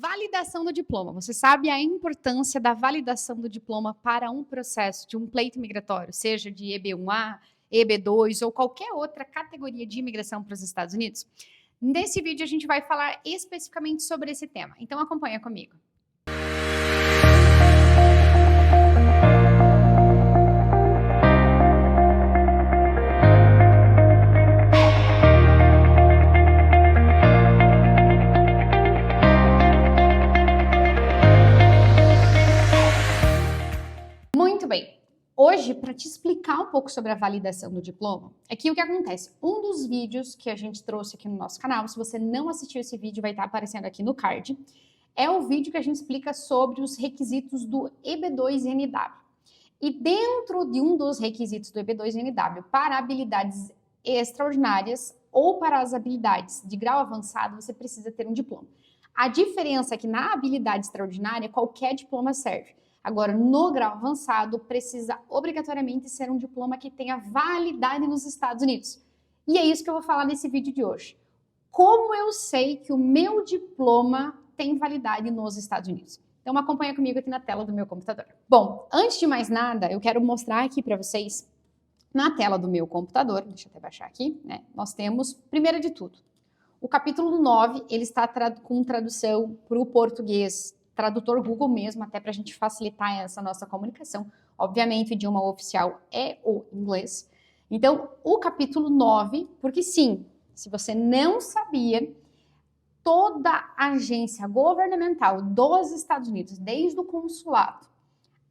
Validação do diploma. Você sabe a importância da validação do diploma para um processo de um pleito migratório, seja de EB1A, EB2 ou qualquer outra categoria de imigração para os Estados Unidos? Nesse vídeo a gente vai falar especificamente sobre esse tema. Então acompanha comigo. Muito bem. Hoje, para te explicar um pouco sobre a validação do diploma, aqui o que acontece? Um dos vídeos que a gente trouxe aqui no nosso canal, se você não assistiu esse vídeo, vai estar aparecendo aqui no card, é o vídeo que a gente explica sobre os requisitos do EB2NW. E dentro de um dos requisitos do EB2NW, para habilidades extraordinárias ou para as habilidades de grau avançado, você precisa ter um diploma. A diferença é que na habilidade extraordinária, qualquer diploma serve. Agora, no grau avançado, precisa obrigatoriamente ser um diploma que tenha validade nos Estados Unidos. E é isso que eu vou falar nesse vídeo de hoje. Como eu sei que o meu diploma tem validade nos Estados Unidos? Então, acompanha comigo aqui na tela do meu computador. Bom, antes de mais nada, eu quero mostrar aqui para vocês, na tela do meu computador, deixa eu até baixar aqui, né? Nós temos, primeiro de tudo, o capítulo 9, ele está com tradução para o português, tradutor Google mesmo, até para a gente facilitar essa nossa comunicação. Obviamente, o idioma oficial é o inglês. Então, o capítulo 9, porque sim, se você não sabia, toda agência governamental dos Estados Unidos, desde o consulado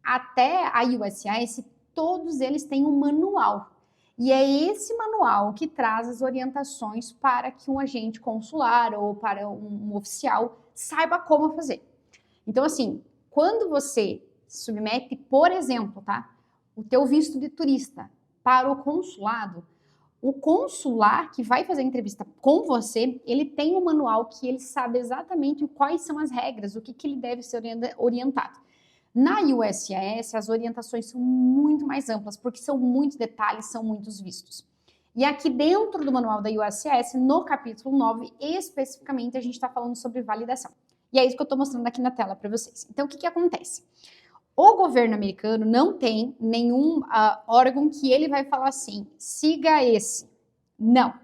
até a USCIS, todos eles têm um manual. E é esse manual que traz as orientações para que um agente consular ou para um oficial saiba como fazer. Então, assim, quando você submete, por exemplo, tá, o teu visto de turista para o consulado, o consular que vai fazer a entrevista com você, ele tem um manual que ele sabe exatamente quais são as regras, o que ele deve ser orientado. Na USCIS, as orientações são muito mais amplas, porque são muitos detalhes, são muitos vistos. E aqui dentro do manual da USCIS, no capítulo 9, especificamente, a gente está falando sobre validação. E é isso que eu estou mostrando aqui na tela para vocês. Então, o que acontece? O governo americano não tem nenhum órgão que ele vai falar assim, siga esse. Não.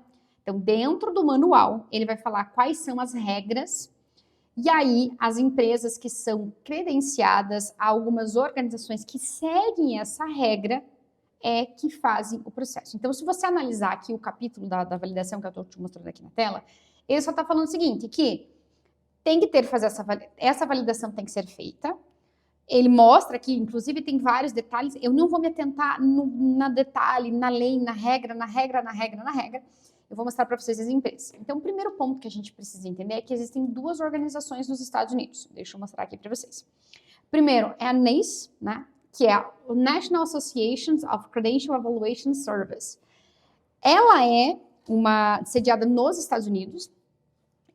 Então, dentro do manual, ele vai falar quais são as regras. E aí, as empresas que são credenciadas, algumas organizações que seguem essa regra, é que fazem o processo. Então, se você analisar aqui o capítulo da validação que eu estou te mostrando aqui na tela, ele só está falando o seguinte, que tem que fazer essa validação tem que ser feita. Ele mostra aqui, inclusive tem vários detalhes, eu não vou me atentar na detalhe, na lei, na regra. Eu vou mostrar para vocês as empresas. Então, o primeiro ponto que a gente precisa entender é que existem duas organizações nos Estados Unidos. Deixa eu mostrar aqui para vocês. Primeiro é a NACE, né, que é o National Association of Credential Evaluation Service. Ela é sediada nos Estados Unidos,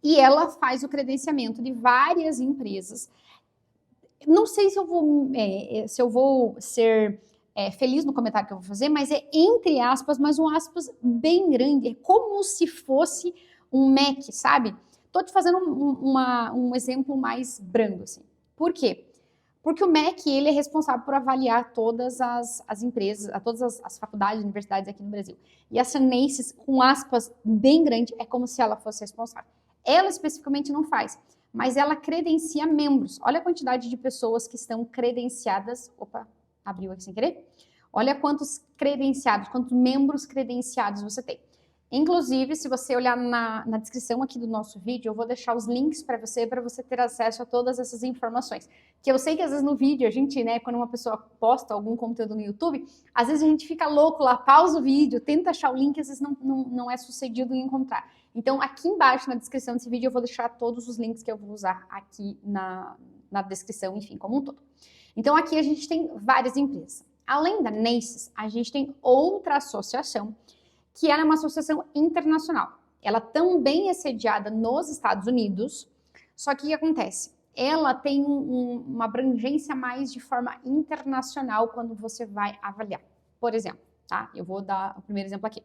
e ela faz o credenciamento de várias empresas. Não sei se eu vou ser feliz no comentário que eu vou fazer, mas é entre aspas, mas um aspas bem grande. É como se fosse um MEC, sabe? Tô te fazendo um exemplo mais brando, assim. Por quê? Porque o MEC, ele é responsável por avaliar todas as empresas, todas as faculdades, universidades aqui no Brasil. E essa NACE, com aspas bem grande, é como se ela fosse responsável. Ela especificamente não faz, mas ela credencia membros. Olha a quantidade de pessoas que estão credenciadas. Opa, abriu aqui sem querer. Olha quantos credenciados, quantos membros credenciados você tem. Inclusive, se você olhar na descrição aqui do nosso vídeo, eu vou deixar os links para você ter acesso a todas essas informações. Que eu sei que às vezes no vídeo, a gente, né, quando uma pessoa posta algum conteúdo no YouTube, às vezes a gente fica louco lá, pausa o vídeo, tenta achar o link, às vezes não é sucedido em encontrar. Então, aqui embaixo na descrição desse vídeo, eu vou deixar todos os links que eu vou usar aqui na descrição, enfim, como um todo. Então, aqui a gente tem várias empresas. Além da NACE, a gente tem outra associação, que ela é uma associação internacional. Ela também é sediada nos Estados Unidos, só que o que acontece? Ela tem uma abrangência mais de forma internacional quando você vai avaliar. Por exemplo, tá? Eu vou dar o primeiro exemplo aqui.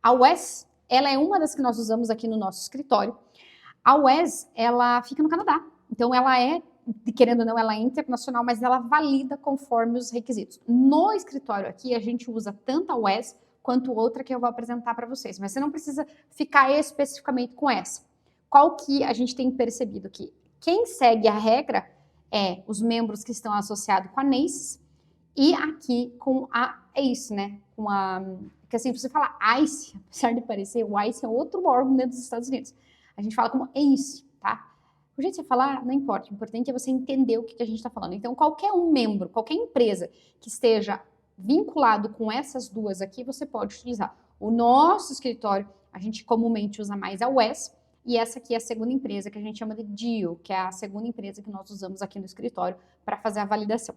A UES, ela é uma das que nós usamos aqui no nosso escritório. A UES, ela fica no Canadá. Então, ela é, querendo ou não, ela é internacional, mas ela valida conforme os requisitos. No escritório aqui, a gente usa tanto a UES quanto outra que eu vou apresentar para vocês, mas você não precisa ficar especificamente com essa. Qual que a gente tem percebido aqui? Quem segue a regra é os membros que estão associados com a NACE e aqui com a ACE, né? Com a... Porque assim, você fala ICE, apesar de parecer, o ICE é outro órgão dentro dos Estados Unidos. A gente fala como ACE, tá? O jeito de você falar, não importa. O importante é você entender o que a gente está falando. Então, qualquer um membro, qualquer empresa que esteja vinculado com essas duas aqui, você pode utilizar. O nosso escritório, a gente comumente usa mais a UES, e essa aqui é a segunda empresa que a gente chama de DEAL, que é a segunda empresa que nós usamos aqui no escritório para fazer a validação.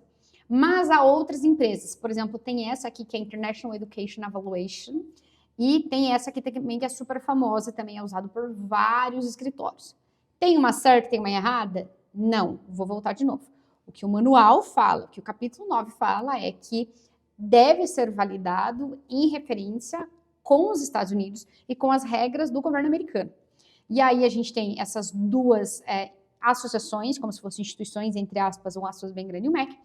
Mas há outras empresas, por exemplo, tem essa aqui que é International Education Evaluation, e tem essa aqui também que é super famosa, também é usado por vários escritórios. Tem uma certa, tem uma errada? Não, vou voltar de novo. O que o manual fala, o que o capítulo 9 fala é que deve ser validado em referência com os Estados Unidos e com as regras do governo americano. E aí a gente tem essas duas associações, como se fossem instituições, entre aspas, um aspas bem grande e o MEC,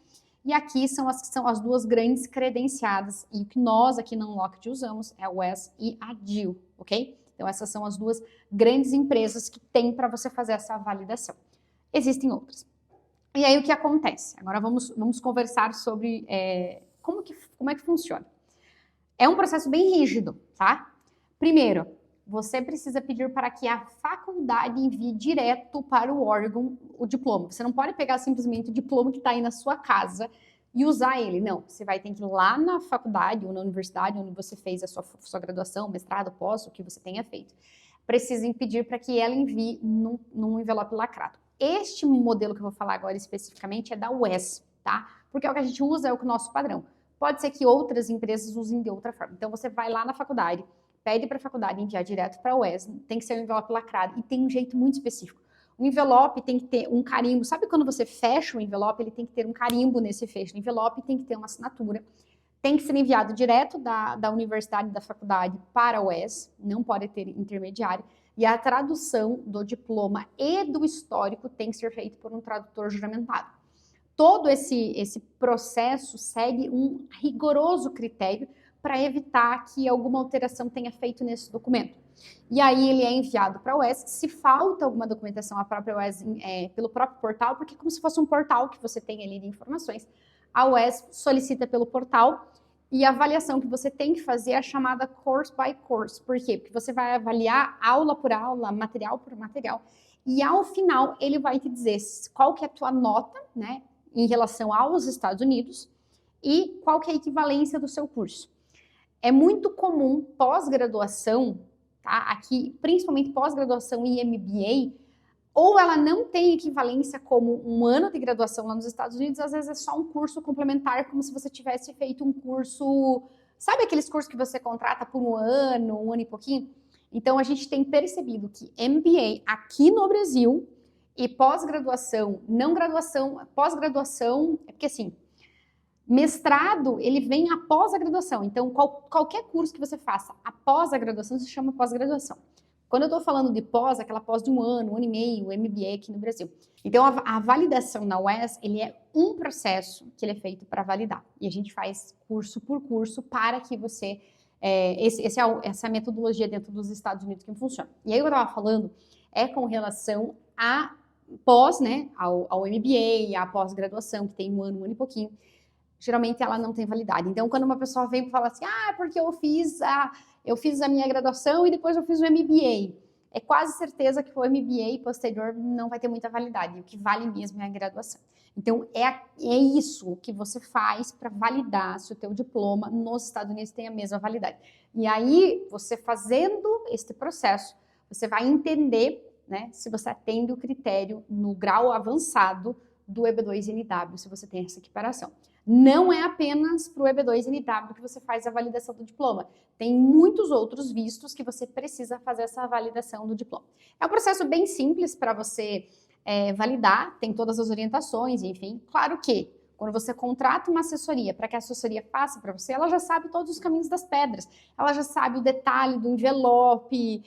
e aqui são as duas grandes credenciadas, e o que nós aqui na Unlocked usamos é a UES e a DEAL, ok? Então essas são as duas grandes empresas que tem para você fazer essa validação. Existem outras. E aí o que acontece? Agora vamos conversar sobre como é que funciona. É um processo bem rígido, tá? Primeiro, você precisa pedir para que a faculdade envie direto para o órgão o diploma. Você não pode pegar simplesmente o diploma que está aí na sua casa e usar ele. Não, você vai ter que ir lá na faculdade ou na universidade onde você fez a sua graduação, mestrado, pós, o que você tenha feito. Precisem pedir para que ela envie num envelope lacrado. Este modelo que eu vou falar agora especificamente é da UES, tá? Porque é o que a gente usa, é o nosso padrão. Pode ser que outras empresas usem de outra forma. Então, você vai lá na faculdade, pede para a faculdade enviar direto para a UES, tem que ser um envelope lacrado e tem um jeito muito específico. O envelope tem que ter um carimbo. Sabe quando você fecha o envelope, ele tem que ter um carimbo nesse fecho. O envelope tem que ter uma assinatura. Tem que ser enviado direto da universidade, da faculdade para a UES, não pode ter intermediário. E a tradução do diploma e do histórico tem que ser feito por um tradutor juramentado. Todo esse processo segue um rigoroso critério para evitar que alguma alteração tenha feito nesse documento. E aí ele é enviado para a UES. Se falta alguma documentação, a própria UES, pelo próprio portal, porque é como se fosse um portal que você tem ali de informações, a UES solicita pelo portal e a avaliação que você tem que fazer é a chamada course by course. Por quê? Porque você vai avaliar aula por aula, material por material, e ao final ele vai te dizer qual que é a tua nota, né, em relação aos Estados Unidos e qual que é a equivalência do seu curso. É muito comum pós-graduação, tá? Aqui, principalmente pós-graduação e MBA, ou ela não tem equivalência como um ano de graduação lá nos Estados Unidos, às vezes é só um curso complementar, como se você tivesse feito um curso, sabe aqueles cursos que você contrata por um ano e pouquinho? Então, a gente tem percebido que MBA aqui no Brasil e pós-graduação, não graduação, pós-graduação, é porque assim, mestrado, ele vem após a graduação. Então, qualquer curso que você faça após a graduação se chama pós-graduação. Quando eu estou falando de pós, aquela pós de um ano e meio, MBA aqui no Brasil. Então, a validação na UES, ele é um processo que ele é feito para validar. E a gente faz curso por curso para que você... essa é a metodologia dentro dos Estados Unidos que funciona. E aí, o que eu estava falando é com relação a pós, né, ao MBA, à pós-graduação, que tem um ano e pouquinho. Geralmente ela não tem validade. Então, quando uma pessoa vem e fala assim, porque eu fiz a minha graduação e depois eu fiz o MBA, é quase certeza que o MBA posterior não vai ter muita validade. O que vale mesmo é a graduação. Então, é isso que você faz para validar se o teu diploma nos Estados Unidos tem a mesma validade. E aí, você fazendo este processo, você vai entender, né, se você atende o critério no grau avançado do EB2NW, se você tem essa equiparação. Não é apenas para o EB2NW que você faz a validação do diploma. Tem muitos outros vistos que você precisa fazer essa validação do diploma. É um processo bem simples para você validar, tem todas as orientações, enfim. Claro que, quando você contrata uma assessoria para que a assessoria faça para você, ela já sabe todos os caminhos das pedras. Ela já sabe o detalhe do envelope.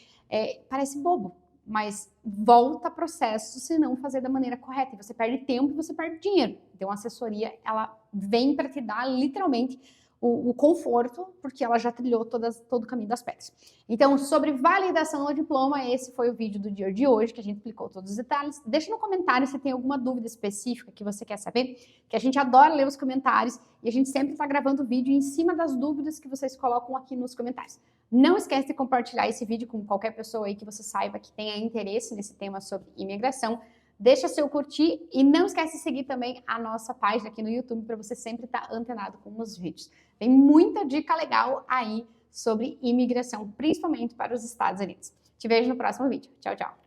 Parece bobo, mas volta processo se não fazer da maneira correta. E você perde tempo e você perde dinheiro. Então, a assessoria, ela vem para te dar, literalmente, o conforto, porque ela já trilhou todo o caminho das pedras. Então, sobre validação do diploma, esse foi o vídeo do dia de hoje, que a gente explicou todos os detalhes. Deixa no comentário se tem alguma dúvida específica que você quer saber, que a gente adora ler os comentários e a gente sempre está gravando vídeo em cima das dúvidas que vocês colocam aqui nos comentários. Não esquece de compartilhar esse vídeo com qualquer pessoa aí que você saiba que tenha interesse nesse tema sobre imigração. Deixa seu curtir e não esquece de seguir também a nossa página aqui no YouTube para você sempre estar antenado com os vídeos. Tem muita dica legal aí sobre imigração, principalmente para os Estados Unidos. Te vejo no próximo vídeo. Tchau, tchau!